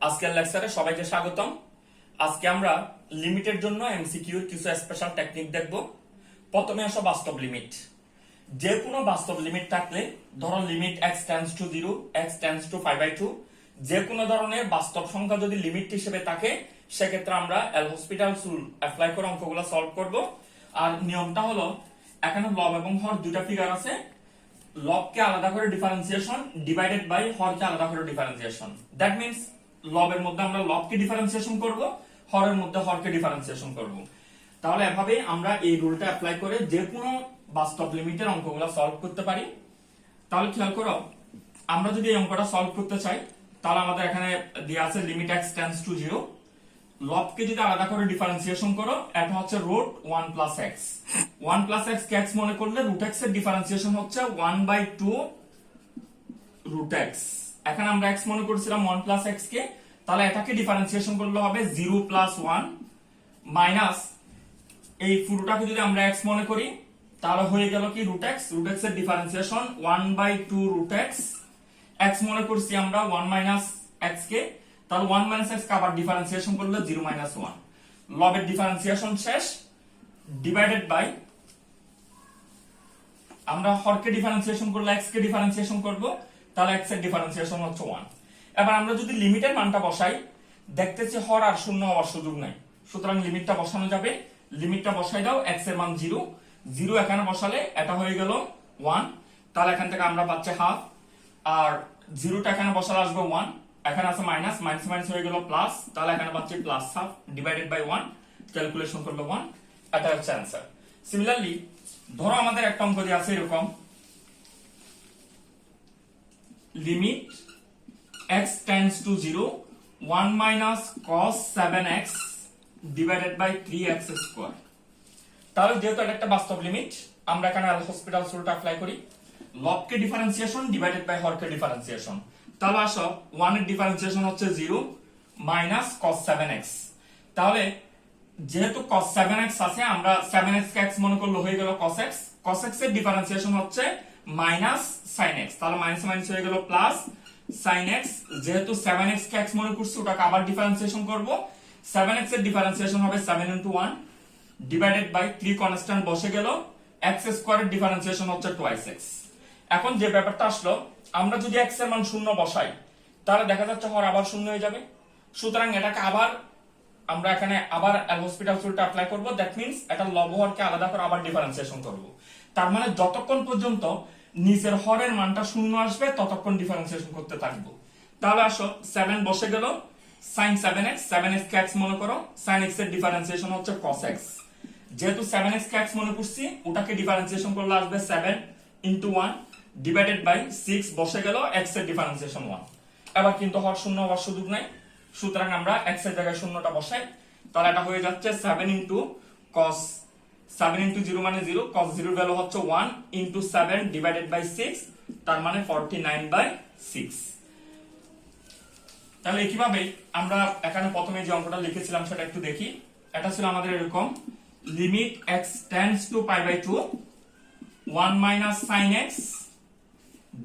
আজকের লেকচারে সবাইকে স্বাগতম। আজকে আমরা লিমিটের জন্য এমসিকিউর কিছু স্পেশাল টেকনিক দেখব। প্রথমে আসো বাস্তব লিমিট। যে কোনো বাস্তব লিমিট থাকলে, ধরো limit x tends to 0, x tends two 5/2, যে কোনো ধরনের বাস্তব সংখ্যা যদি লিমিট হিসেবে থাকে, সেক্ষেত্রে আমরা এল হসপিটাল রুল অ্যাপ্লাই করে অঙ্কগুলো সলভ করব। আর নিয়মটা হলো, এখানে লব এবং হর দুটা ফিগার আছে, লবকে আলাদা করে ডিফারেন্সিয়েশন, ডিভাইডেড বাই হরকে আলাদা করে ডিফারেন্সিয়েশন। দ্যাট মিন্স লবের মধ্যে আমরা লবকে ডিফারেন্সিয়েশন করব, হরের মধ্যে হরকে ডিফারেন্সিয়েশন করব। তাহলে এভাবে আমরা এই রুলটা অ্যাপ্লাই করে যে কোনো বাস্তব লিমিটের অঙ্কগুলো সলভ করতে পারি। তাহলে খেয়াল করো, আমরা যদি এই অঙ্কটা সলভ করতে চাই, তাহলে আমাদের এখানে দেওয়া আছে লিমিট x টেন্ডস টু 0, লবকে যদি আলাদা করে ডিফারেন্সিয়েশন করো, এটা হচ্ছে root 1 plus X. 1 plus X কে এক্স মনে করলে রুট এক্স এর ডিফারেন্সিয়েশন হচ্ছে 1/2 রুট এক্স। এখানে আমরা এক্স মনে করেছিলাম 1 প্লাস এক্স কে, তাহলে এটাকে ডিফারেন্সিয়েশন করলে হবে 0 প্লাস 1 মাইনাস এই পুরোটাকে যদি আমরা এক্স মনে করি, তাহলে হয়ে গেল কি রুট এক্স। রুট এক্স এর ডিফারেন্সিয়েশন 1/2 রুট এক্স। এক্স মনে করছি আমরা 1 মাইনাস এক্স কে, তাহলে 1 মাইনাস এক্স কে আবার ডিফারেন্সিয়েশন করলে 0 মাইনাস 1। লবের ডিফারেন্সিয়েশন শেষ, ডিভাইডেড বাই আমরা হরকে ডিফারেন্সিয়েশন করলে এক্স কে ডিফারেন্সিয়েশন করব, তাহলে এক্স এর ডিফারেন্সিয়েশন হচ্ছে 1। এবার আমরা যদি লিমিটের মানটা বসাই, দেখতেছি হর আর শূন্য হওয়ার সুযোগ নাই, সুতরাং লিমিটটা বসানো যাবে। লিমিটটা বসাই দাও, এক্স এর মান 0, 0 এখানে বসালে এটা হয়ে গেল 1, তাহলে এখান থেকে আমরা পাচ্ছি হাফ। আর 0টা এখানে বসালে আসবে 1, এখানে আছে মাইনাস, মাইনাস মাইনাস হয়ে গেল প্লাস, তাহলে এখানে পাচ্ছি plus half divided by 1, calculation করলে 1। এটা হচ্ছে অ্যান্সার। সিমিলারলি ধরো আমাদের একটা অঙ্ক দিয়ে আছে এরকম, limit x tends to 0, 1 minus cos 7x divided by 3x square. তাহলে যেহেতু এটা একটা বাস্তব লিমিট, আমরা এখানে এল হসপিটাল রুলটা অ্যাপ্লাই করি, লবকে ডিফারেন্সিয়েশন ডিভাইডেড বাই হরকে ডিফারেন্সিয়েশন। তাহলে আসো 1 এর ডিফারেন্সিয়েশন হচ্ছে 0 মাইনাস cos 7x। তাহলে যেহেতু cos 7x আছে, আমরা 7x কে x মনে করলে হয়ে গেল cos x। cos x এর ডিফারেন্সিয়েশন হচ্ছে মাইনাস sin x, তাহলে মাইনাস মাইনাস হয়ে গেল প্লাস sin x। যেহেতু 7x কে x মনে করছি, ওটাকে আবার ডিফারেন্সিয়েশন করব। 7x এর ডিফারেন্সিয়েশন হবে 7 into 1 ডিভাইডেড বাই 3 কনস্ট্যান্ট বসে গেল, x স্কয়ার এর ডিফারেন্সিয়েশন হচ্ছে টুয়াইস x। এখন যে ব্যাপারটা আসলো, আমরা যদি x এর মান শূন্য বসাই, তাহলে দেখা যাচ্ছে হর আবার শূন্য হয়ে যাবে। সুতরাং এটাকে আবার আমরা এখানে আবার এল হসপিটাল রুলটা অ্যাপ্লাই করব। দ্যাট মিন্স এটা লব হরকে আলাদা করে আবার ডিফারেন্সিয়েশন করব। তার মানে যতক্ষণ পর্যন্ত নিচের হরের মানটা শূন্য আসবে, ততক্ষণ ডিফারেন্সিয়েশন করতে থাকবো। তাহলে আসো 7 বসে গেল, sin 7x, 7x কে x মনে করো, sin x এর ডিফারেন্সিয়েশন হচ্ছে cos x। যেহেতু 7x কে x মনে করছি, ওটাকে ডিফারেন্সিয়েশন করলে আসবে 7 into 1 ডিভাইডেড বাই 6 বসে গেল, x এর ডিফারেন্সিয়েশন 1। এবার কিন্তু হর শূন্য হওয়ার সুযোগ নাই, সুতরাং আমরা x এর জায়গায় শূন্যটা বসাই, তাহলে এটা হয়ে যাচ্ছে 7 into cos 7 into 0 মানে 0, cos 0 ভ্যালু হচ্ছে 1 into 7 ডিভাইডেড বাই 6, তার মানে 49/6। তাহলে কিভাবে আমরা এখানে প্রথমে যে অঙ্কটা লিখেছিলাম সেটা একটু দেখি। এটা ছিল আমাদের এরকম, limit x tends to π/2, 1 minus sin x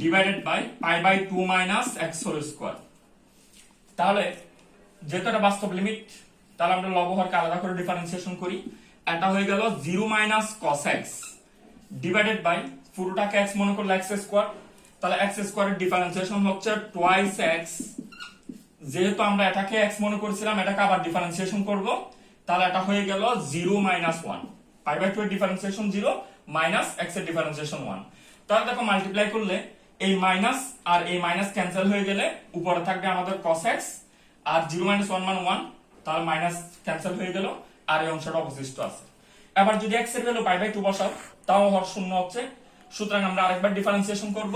divided by π/2 minus x whole square. তাহলে যেহেতু এটা বাস্তব লিমিট, তাহলে আমরা লব হরকে আলাদা করে ডিফারেন্সিয়েশন করি। এটা হয়ে গেল 0 minus cos x divided by পুরোটাকে x মনে করলে x স্কয়ার, তাহলে x স্কয়ারের ডিফারেন্সিয়েশন হচ্ছে টুয়াইস x। যেহেতু আমরা এটাকে x মনে করেছিলাম, এটাকে আবার ডিফারেন্সিয়েশন করব, তাহলে এটা হয়ে গেল 0 মাইনাস 1, π/2 এর ডিফারেন্সিয়েশন 0 মাইনাস x এর ডিফারেন্সিয়েশন 1। তাহলে দেখো মাল্টিপ্লাই করলে এই মাইনাস আর এই মাইনাস ক্যান্সেল হয়ে গেলে উপরে থাকবে আমাদের cos x, আর 0 মাইনাস 1 মানে 1, তাহলে মাইনাস ক্যান্সেল হয়ে গেল, আর এই অংশটা অবশিষ্ট আছে। এবার যদি x এর ভ্যালু π/2 বসাও, তাও হর শূন্য হচ্ছে, সুতরাং আমরা আরেকবার ডিফারেন্সিয়েশন করব।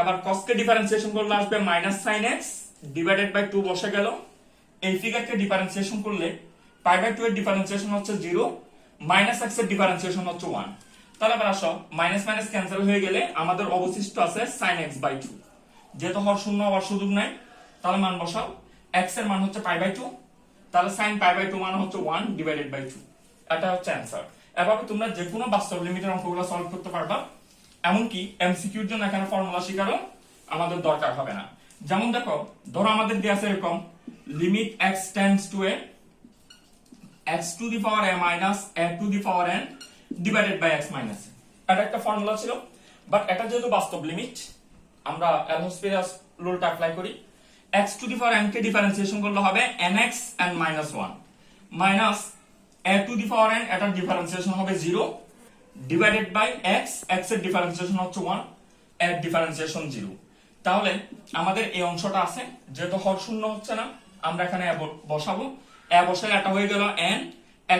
এবার cos কে ডিফারেন্সিয়েশন করলে আসবে minus sin x divided by 2 বসে গেল। এই ফিগারকে ডিফারেন্সিয়েশন করলে π/2 এর ডিফারেন্সিয়েশন হচ্ছে 0, মাইনাস x এর ডিফারেন্সিয়েশন হচ্ছে 1। তাহলে আবার আসো, মাইনাস মাইনাস ক্যান্সেল হয়ে গেলে আমাদের অবশিষ্ট আছে sin x/2। যেহেতু হর শূন্য হওয়ার সুযোগ নাই, তাহলে মান বসাও। x এর মান হচ্ছে π/2, তাহলে sin π/2 মান হচ্ছে 1 ডিভাইডেড বাই 2। এটা হচ্ছে অ্যানসার। এভাবে তোমরা যে কোনো বাস্তব লিমিটের অঙ্কগুলো সলভ করতে পারবা। এমনকি এমসিকিউর জন্য এখানে ফর্মুলা শিখারও আমাদের দরকার হবে না। যেমন দেখো, ধরো আমাদের দেয়া আছে এরকম limit x tends to a x to the power a minus a to the power n divided by x minus a। এটা একটা ফর্মুলা ছিল, বাট এটা যেহেতু বাস্তব লিমিট, আমরা এল'হসপিটাল রুলটা অ্যাপ্লাই করি। x to the power n K differentiation করলে হবে nx n minus 1 minus a to the power n, এটার ডিফারেন্সিয়েশন হবে 0 ডিভাইডেড বাই x, x এর ডিফারেন্সিয়েশন হচ্ছে 1, এর ডিফারেন্সিয়েশন 0। তাহলে আমাদের এই অংশটা আছে, যেহেতু হর শূন্য হচ্ছে না, আমরা এখানে বসাবো। a বসলে এটা হয়ে গেল n,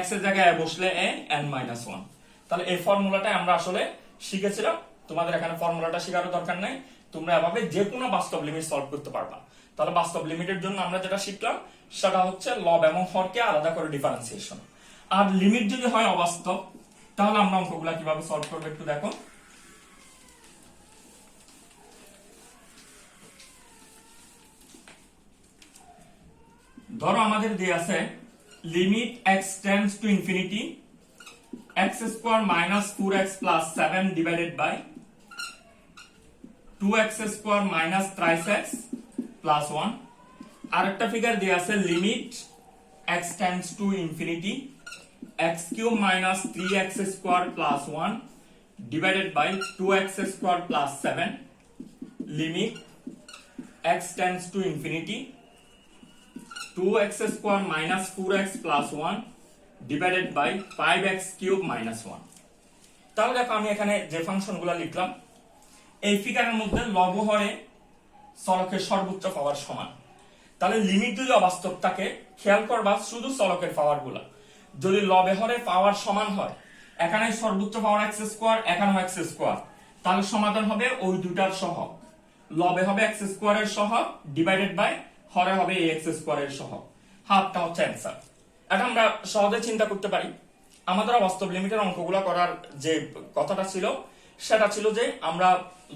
x এর জায়গায় a বসলে a n মাইনাস 1। তাহলে এই ফর্মুলাটা আমরা আসলে শিখেছিলাম, তোমাদের এখানে ফর্মুলাটা শেখার দরকার নাই, তোমরা এভাবে যে কোনো বাস্তব লিমিট সলভ করতে পারবা। তাহলে বাস্তব লিমিটের জন্য আমরা যেটা শিখলাম সেটা হচ্ছে লব এবং হরকে আলাদা করে ডিফারেন্সিয়েশন। আর লিমিট যদি হয় অবাস্তব, তাহলে আমরা অঙ্কগুলা কিভাবে সলভ করবো একটু দেখো। ধরো আমাদের দিয়ে আছে limit x tends to infinity x square minus 4x plus 7 divided by 2x square minus 3x plus 1। আরেকটা ফিগার দিয়ে আছে limit x tends to infinity x cube minus 3x square plus 1 divided by 2x square plus 7 limit x tends to infinity 2x square minus 4x plus 1 divided by 5x cube minus 1। তাহলে দেখো আমি এখানে যে ফাংশনগুলো লিখলাম, এই ফিগারের মধ্যে লব হরে চলকের সর্বোচ্চ পাওয়ার সমান। তাহলে লিমিট যদি অবাস্তব থাকে, খেয়াল করবা শুধু চলকের পাওয়ার গুলা। যদি লবে হরে পাওয়ার সমান হয়, এখানে সর্বোচ্চ পাওয়ার x স্কয়ার, এখানেও x স্কয়ার, তাহলে সমাধান হবে ওই দুটার সহগ। লবে হবে x স্কয়ারের সহগ ডিভাইডেড বাই হরে হবে ax স্কয়ারের সহগ। হাফটা হচ্ছে অ্যান্সার। এটা আমরা সহজে চিন্তা করতে পারি। আমাদের বাস্তব লিমিটের অঙ্কগুলো করার যে কথাটা ছিল, সেটা ছিল যে আমরা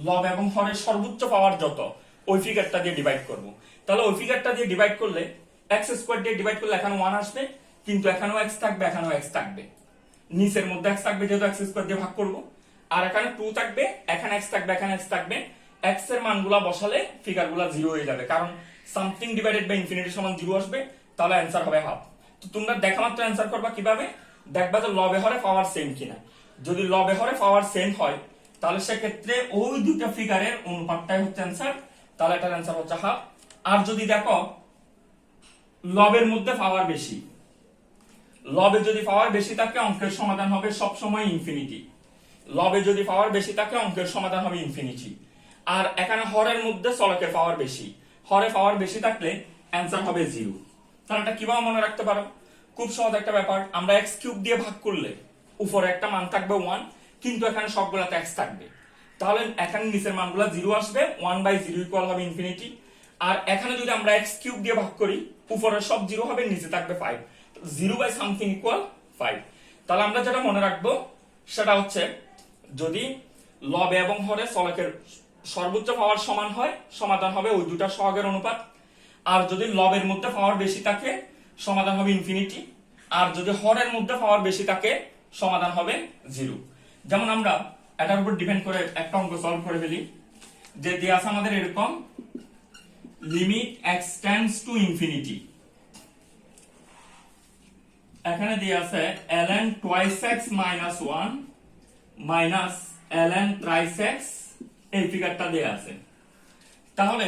লব এবং হরের সর্বোচ্চ পাওয়ার যত, ওই ফিগারটা দিয়ে ডিভাইড করব। তাহলে ওই ফিগারটা দিয়ে ডিভাইড করলে x স্কয়ার দিয়ে ডিভাইড করলে এখানে 1 আসবে, কিন্তু এখানেও x থাকবে, এখানেও x থাকবে, নিচের মধ্যে x থাকবে যেহেতু x স্কয়ার দিয়ে ভাগ করব, আর এখানে 2 থাকবে, এখানে x থাকবে, এখানে x থাকবে। x এর মানগুলা বসালে ফিগারগুলা 0 হয়ে যাবে, কারণ সামথিং ডিভাইডেড বাই ইনফিনিটি সমান 0 আসবে, তাহলে অ্যান্সার হবে হাফ। তো তোমরা দেখা মাত্র অ্যান্সার করবা কিভাবে, দেখবা যে লবে হরে পাওয়ার সেম কিনা। যদি লবে হরে পাওয়ার সেম হয়, তাহলে সেক্ষেত্রে ওই দুটো ফিগারের অনুপাতটাই হচ্ছে অ্যান্সার, তাহলে এটার অ্যান্সার হচ্ছে হাফ। আর যদি দেখো লবের মধ্যে পাওয়ার বেশি, লবে যদি পাওয়ার বেশি থাকে অঙ্কের সমাধান হবে সব সময় ইনফিনিটি। লবে যদি পাওয়ার বেশি থাকে অঙ্কের সমাধান হবে ইনফিনিটি। আর এখানে হরের মধ্যে চলকের পাওয়ার বেশি, হরে পাওয়ার বেশি থাকলে অ্যান্সার হবে 0। তাহলে এটা কিভাবে মনে রাখতে পারো, খুব সহজ একটা ব্যাপার। আমরা x কিউব দিয়ে ভাগ করলে উপরে একটা মান থাকবে 1, কিন্তু এখানে সবগুলাতে x থাকবে, তাহলে এখানে নিচের মানগুলো 0 আসবে, 1/0 ইকুয়াল হবে ইনফিনিটি। আর এখানে যদি আমরা x কিউব দিয়ে ভাগ করি, উপরে সব 0 হবে, নিচে থাকবে 5, 0/something ইকুয়াল 5। তাহলে আমরা যেটা মনে রাখবো সেটা হচ্ছে, যদি লবে এবং হরে চলকের সর্বোচ্চ পাওয়ার সমান হয়, সমাধান হবে ওই দুটা সহগের অনুপাত। আর যদি লবের মধ্যে পাওয়ার বেশি থাকে, সমাধান হবে ইনফিনিটি। আর যদি হরের মধ্যে পাওয়ার বেশি থাকে, সমাধান হবে 0। যেমন আমরা এটার উপর ডিপেন্ড করে একটা অঙ্ক সলভ করে ফেলি, যে দেয়া আছে আমাদের এরকম limit x tends to infinity, এখানে দেয়া আছে ln twice x minus 1 minus ln thrice x, এই ফিগারটা দেয়া আছে। তাহলে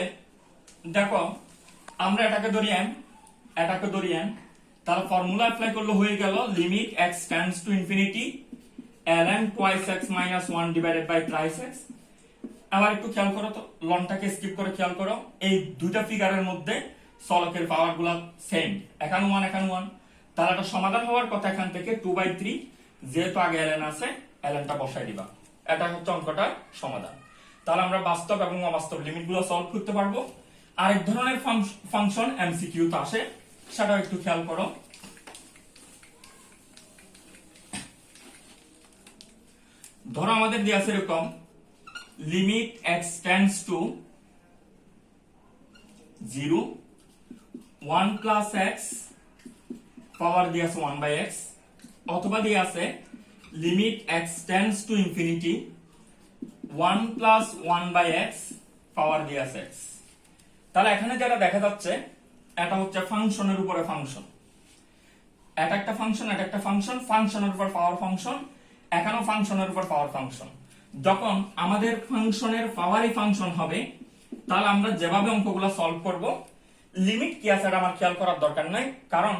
দেখো আমরা এটাকে ধরি m, এটাকে ধরি n, তাহলে ফর্মুলা অ্যাপ্লাই করলে হয়ে গেল limit x tends to infinity ln twice x minus 1 divided by thrice x। আবার একটু খেয়াল করো তো, লনটাকে স্কিপ করে খেয়াল করো, এই দুইটা ফিগারের মধ্যে চলকের পাওয়ার গুলা সেম, এখানে 1 এখানে 1, তাহলে এটা সমাধান হওয়ার কথা এখান থেকে 2/3, যেহেতু আগে ln আছে lnটা বসাই দিবা। এটা হচ্ছে অঙ্কটার সমাধান। তাহলে আমরা বাস্তব এবং অবাস্তব লিমিটগুলো সলভ করতে পারবো। আরেক ধরনের ফাংশন এমসিকিউ তে আসে, সেটাও একটু খেয়াল করো। ধরো আমাদের দেয়া আছে এরকম limit x tends to 0 1 plus x পাওয়ার দিয়ে আছে 1/x, অথবা দিয়ে আছে limit x tends to infinity 1 plus 1/x পাওয়ার দিয়ে আছে x। তাহলে এখানে যেটা দেখা যাচ্ছে এটা হচ্ছে ফাংশনের উপরে ফাংশন, এটা একটা ফাংশন, এটা একটা ফাংশন, ফাংশনের উপর পাওয়ার ফাংশন, এখানেও ফাংশনের উপর পাওয়ার ফাংশন। যখন আমাদের ফাংশনের পাওয়ারই ফাংশন হবে, তাহলে আমরা যেভাবে অঙ্কগুলো সলভ করব, লিমিট কি আছে এটা আমার খেয়াল করার দরকার নাই, কারণ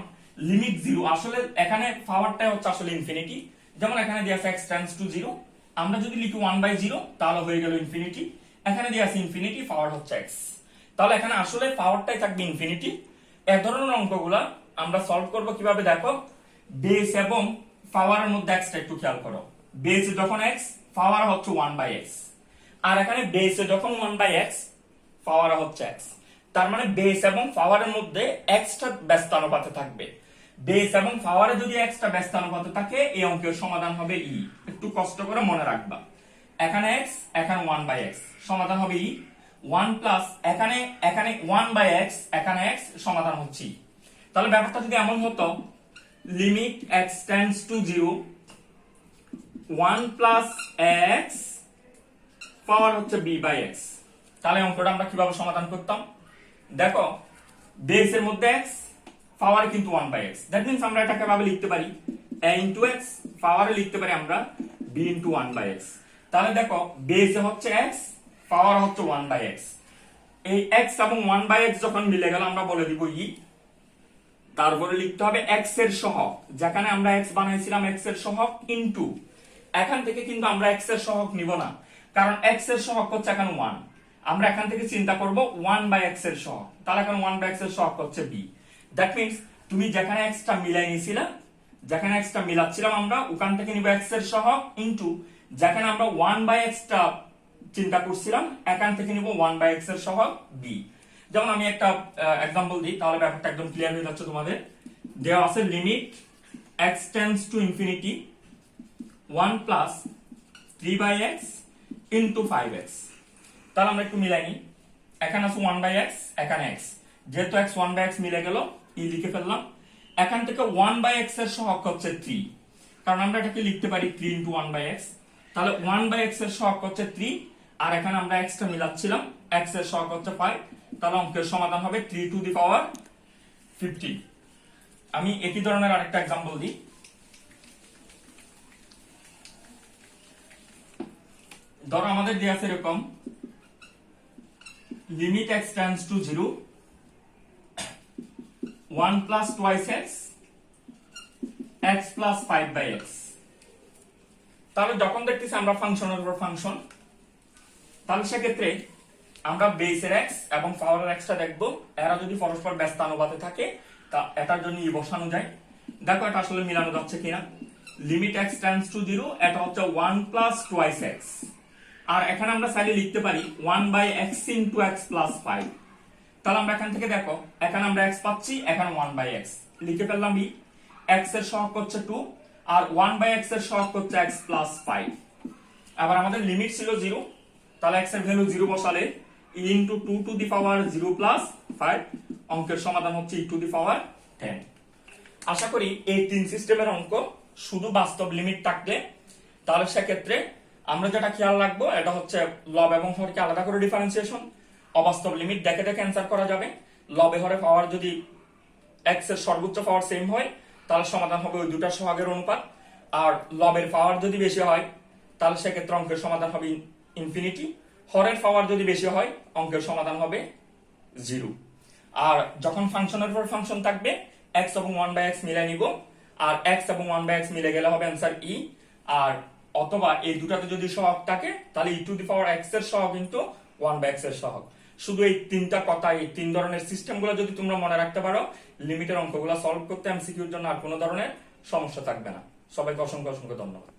লিমিট জিরো। আসলে এখানে পাওয়ারটা হচ্ছে আসলে ইনফিনিটি। যেমন এখানে দেয়া আছে x টেন্ডস টু 0, আমরা যদি লিখি 1/0 তাহলে হয়ে গেল ইনফিনিটি। এখানে দেয়া আছে ইনফিনিটি, পাওয়ার হচ্ছে x, তাহলে এখানে আসলে পাওয়ারটাই থাকবে ইনফিনিটি। এই ধরনের অঙ্কগুলা আমরা সলভ করব কিভাবে দেখো, বেস এবং পাওয়ারের মধ্যে x টা একটু খেয়াল করো। বেস যখন x, পাওয়ার হচ্ছে 1/x, আর এখানে বেস যখন 1/x, পাওয়ার হচ্ছে x। তার মানে বেস এবং পাওয়ারের মধ্যে x টা ব্যস্ত অনুপাতে থাকবে। বেস এবং পাওয়ারে যদি x টা ব্যস্ত অনুপাতে থাকে, এই অঙ্কের সমাধান হবে e। একটু কষ্ট করে মনে রাখবা, এখানে x, এখানে 1/x, সমাধান হবে e। 1 প্লাস এখানে 1/x, এখানে x, সমাধান হচ্ছে e। তাহলে ব্যাপারটা যদি এমন হতো, limit x tends to 0, 1 plus x, পাওয়ার হচ্ছে b/x, তাহলে অঙ্কটা আমরা কিভাবে সমাধান করতাম? দেখো, বেসের মধ্যে x, পাওয়ারে কিন্তু 1/x, দ্যাট মিন্স আমরা এটাকে ভাবে লিখতে পারি a into x, পাওয়ারে লিখতে পারি আমরা b into 1/x। তাহলে দেখো, বেসে হচ্ছে x, পাওয়ার হচ্ছে 1/x, এই x এবং 1/x যখন মিলে গেল আমরা বলে দিব e। তারপরে লিখতে হবে x এর সহগ, যেখানে আমরা x বানাইছিলাম x এর সহগ ইনটু, এখান থেকে কিন্তু আমরা x এর সহগ নিব না, কারণ x এর সহগ হচ্ছে এখানে 1, আমরা এখান থেকে চিন্তা করব 1/x এর সহগ, তাহলে এখন 1/x এর সহগ হচ্ছে b। দ্যাট মিন্স তুমি যেখানে x টা মিলাই নিছিলা, যেখানে x টা মিলাচ্ছিলাম আমরা, ওখান থেকে নিব x এর সহগ ইনটু, যেখানে আমরা 1/x টা চিন্তা করছিলাম, এখান থেকে নিব 1/x এর সহগ b। যেমন আমি একটা एग्जांपल দিই, তাহলে ব্যাপারটা একদম ক্লিয়ার হয়ে যাচ্ছে তোমাদের। দেওয়া আছে limit x tends to infinity 1 plus 3/x into 5x। তাহলে আমরা একটু মিলাই নিই, এখানে আছে 1/x, এখানে x, যেহেতু x 1/x মিলে গেল, e লিখে ফেললাম। এখান থেকে 1/x এর সহগ হচ্ছে 3, কারণ আমরা এটাকে লিখতে পারি 3 ইনটু 1/x, তাহলে 1/x এর সহগ হচ্ছে 3, আর এখানে আমরা x টা মিলাচ্ছিলাম, x এর সহগ হচ্ছে 5, তাহলে অঙ্কের সমাধান হবে 3 টু দি পাওয়ার 15। আমি একই ধরনের আরেকটা एग्जांपल দিই। ধরো আমাদের দেয়া আছে এরকম, limit x tends to 0, 1 plus twice x, x plus 5/x। তাহলে যখন দেখতেছি আমরা ফাংশনের উপর ফাংশন, তাহলে সেক্ষেত্রে আমরা বেসের x এবং পাওয়ারের x টা দেখবো, এরা যদি পরস্পর ব্যস্ত অনুপাতে থাকে তা এটার জন্য ই বসানো যায়। দেখো এটা আসলে মিলানো যাচ্ছে কিনা। লিমিট x টেন্ডস টু 0, এটা হচ্ছে 1 প্লাস টুয়াইস x, আর এখানে আমরা চাইলে লিখতে পারি 1/x ইনটু x প্লাস 5। তাহলে আমরা এখান থেকে দেখো, এখানে আমরা x পাচ্ছি, এখানে 1/x, লিখে ফেললাম e। x এর সহগ হচ্ছে 2, আর 1/x এর সহগ হচ্ছে x প্লাস 5। আবার আমাদের লিমিট ছিল 0, তাহলে x এর ভ্যালু 0 বসালে e into 2 two the power 0 plus 5, অঙ্কের সমাধান হচ্ছে e টু দি পাওয়ার 10। আশা করি এই তিন সিস্টেমের অঙ্ক শুধু বাস্তব লিমিট থাকলে, তাহলে সেক্ষেত্রে আমরা যেটা খেয়াল রাখবো এটা হচ্ছে লব এবং হরকে আলাদা করে ডিফারেন্সিয়েশন। অবাস্তব লিমিট দেখে দেখে অ্যান্সার করা যাবে। লবে হরে পাওয়ার যদি x এর সর্বোচ্চ পাওয়ার সেম হয়, তাহলে সমাধান হবে ওই দুটা সহগের অনুপাত। আর লবের পাওয়ার যদি বেশি হয়, তাহলে সেক্ষেত্রে অঙ্কের সমাধান হবে ইনফিনিটি। হরের পাওয়ার যদি বেশি হয়, অঙ্কের সমাধান হবে 0। আর যখন ফাংশনের উপর ফাংশন থাকবে, x এবং 1/x মিলাই নিব, আর x এবং 1/x মিলে গেলে হবে অ্যান্সার e। আর অথবা এই দুটাতে যদি সহগ থাকে, তাহলে e two the power x এর সহগ কিন্তু 1/x এর সহগ। শুধু এই তিনটা কথা, এই তিন ধরনের সিস্টেমগুলো যদি তোমরা মনে রাখতে পারো, লিমিটের অঙ্কগুলো সলভ করতে এমসিকিউর জন্য আর কোনো ধরনের সমস্যা থাকবে না। সবাইকে অসংখ্য অসংখ্য ধন্যবাদ।